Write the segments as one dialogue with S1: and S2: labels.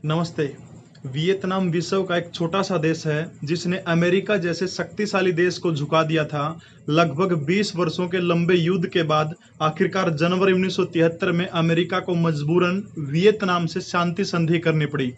S1: नमस्ते। वियतनाम विश्व का एक छोटा सा देश है जिसने अमेरिका जैसे शक्तिशाली देश को झुका दिया था। लगभग 20 वर्षों के लंबे युद्ध के बाद आखिरकार जनवरी 1973 में अमेरिका को मजबूरन वियतनाम से शांति संधि करनी पड़ी।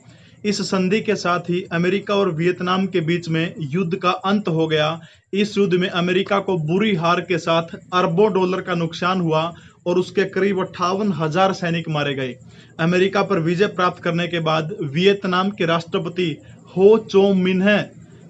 S1: इस संधि के साथ ही अमेरिका और वियतनाम के बीच में युद्ध का अंत हो गया। इस युद्ध में अमेरिका को बुरी हार के साथ अरबों डॉलर का नुकसान हुआ और उसके करीब 58,000 सैनिक मारे गए। अमेरिका पर विजय प्राप्त करने के बाद वियतनाम के राष्ट्रपति हो चो मिन्ह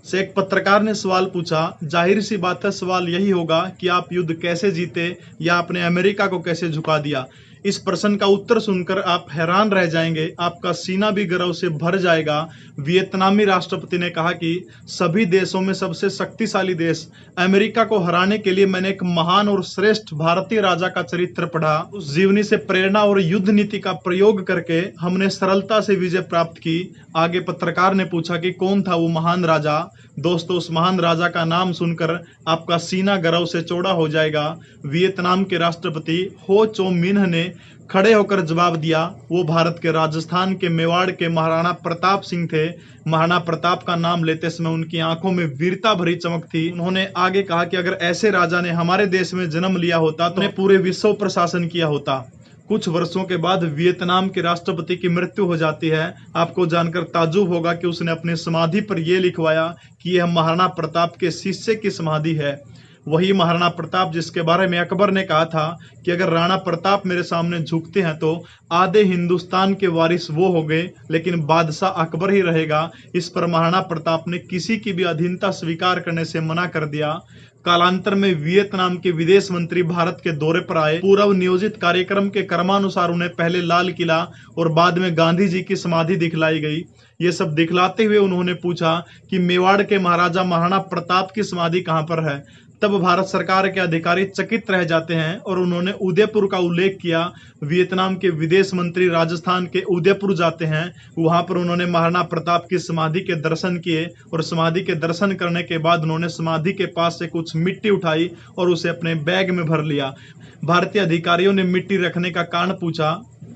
S1: से एक पत्रकार ने सवाल पूछा। जाहिर सी बात है, सवाल यही होगा कि आप युद्ध कैसे जीते या आपने अमेरिका को कैसे झुका दिया। इस प्रश्न का उत्तर सुनकर आप हैरान रह जाएंगे, आपका सीना भी गर्व से भर जाएगा। वियतनामी राष्ट्रपति ने कहा कि सभी देशों में सबसे शक्तिशाली देश अमेरिका को हराने के लिए मैंने एक महान और श्रेष्ठ भारतीय राजा का चरित्र पढ़ा। उस जीवनी से प्रेरणा और युद्ध नीति का प्रयोग करके हमने सरलता से विजय प्राप्त की। आगे पत्रकार ने पूछा कि कौन था वो महान राजा। दोस्तों, उस महान राजा का नाम सुनकर आपका सीना गर्व से चौड़ा हो जाएगा। वियतनाम के राष्ट्रपति हो चो मिन्ह ने खड़े होकर जवाब दिया। वो भारत के राजस्थान के मेवाड़ के महाराणा प्रताप सिंह थे। महाराणा प्रताप का नाम लेते समय उनकी आंखों में वीरता भरी चमक थी। उन्होंने आगे कहा कि अगर ऐसे राजा ने हमारे देश में जन्म लिया होता तो उन्हें पूरे विश्व पर शासन किया होता। कुछ वर्षों के बाद वियतनाम के राष्ट्रपति की मृत्यु हो जाती है। आपको जानकर ताज्जुब होगा कि उसने अपनी समाधि पर यह लिखवाया कि यह महाराणा प्रताप के शिष्य की समाधि है। वही महाराणा प्रताप जिसके बारे में अकबर ने कहा था कि अगर राणा प्रताप मेरे सामने झुकते हैं तो आधे हिंदुस्तान के वारिस वो हो गए, लेकिन बादशाह अकबर ही रहेगा। इस पर महाराणा प्रताप ने किसी की भी अधीनता स्वीकार करने से मना कर दिया। कालांतर में वियतनाम के विदेश मंत्री भारत के दौरे पर आए। पूर्व नियोजित कार्यक्रम के क्रमानुसार उन्हें पहले लाल किला और बाद में गांधी जी की समाधि दिखलाई गई। ये सब दिखलाते हुए उन्होंने पूछा कि मेवाड़ के महाराजा महाराणा प्रताप की समाधि कहां पर है। तब भारत सरकार के अधिकारी चकित रह जाते हैं और उन्होंने उदयपुर का उल्लेख किया। वियतनाम के विदेश मंत्री राजस्थान के उदयपुर जाते हैं। वहां पर उन्होंने महाराणा प्रताप की समाधि के दर्शन किए और समाधि के दर्शन करने के बाद उन्होंने समाधि के पास से कुछ मिट्टी उठाई और उसे अपने बैग में भर लिया। भारतीय अधिकारियों ने मिट्टी रखने का कारण पूछा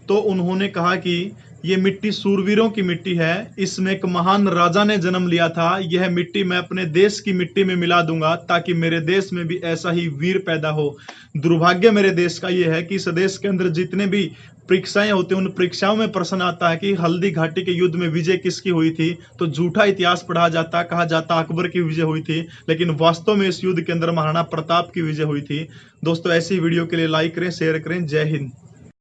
S1: तो उन्होंने कहा कि ये मिट्टी सूरवीरों की मिट्टी है, इसमें एक महान राजा ने जन्म लिया था। यह मिट्टी मैं अपने देश की मिट्टी में मिला दूंगा ताकि मेरे देश में भी ऐसा ही वीर पैदा हो। दुर्भाग्य मेरे देश का यह है कि इस देश के अंदर जितने भी परीक्षाएं होती हैं उन परीक्षाओं में प्रश्न आता है कि हल्दी घाटी के युद्ध में विजय किसकी हुई थी, तो झूठा इतिहास पढ़ा जाता, कहा जाता अकबर की विजय हुई थी, लेकिन वास्तव में इस युद्ध के अंदर महाराणा प्रताप की विजय हुई थी। दोस्तों, ऐसी वीडियो के लिए लाइक करें, शेयर करें। जय हिंद।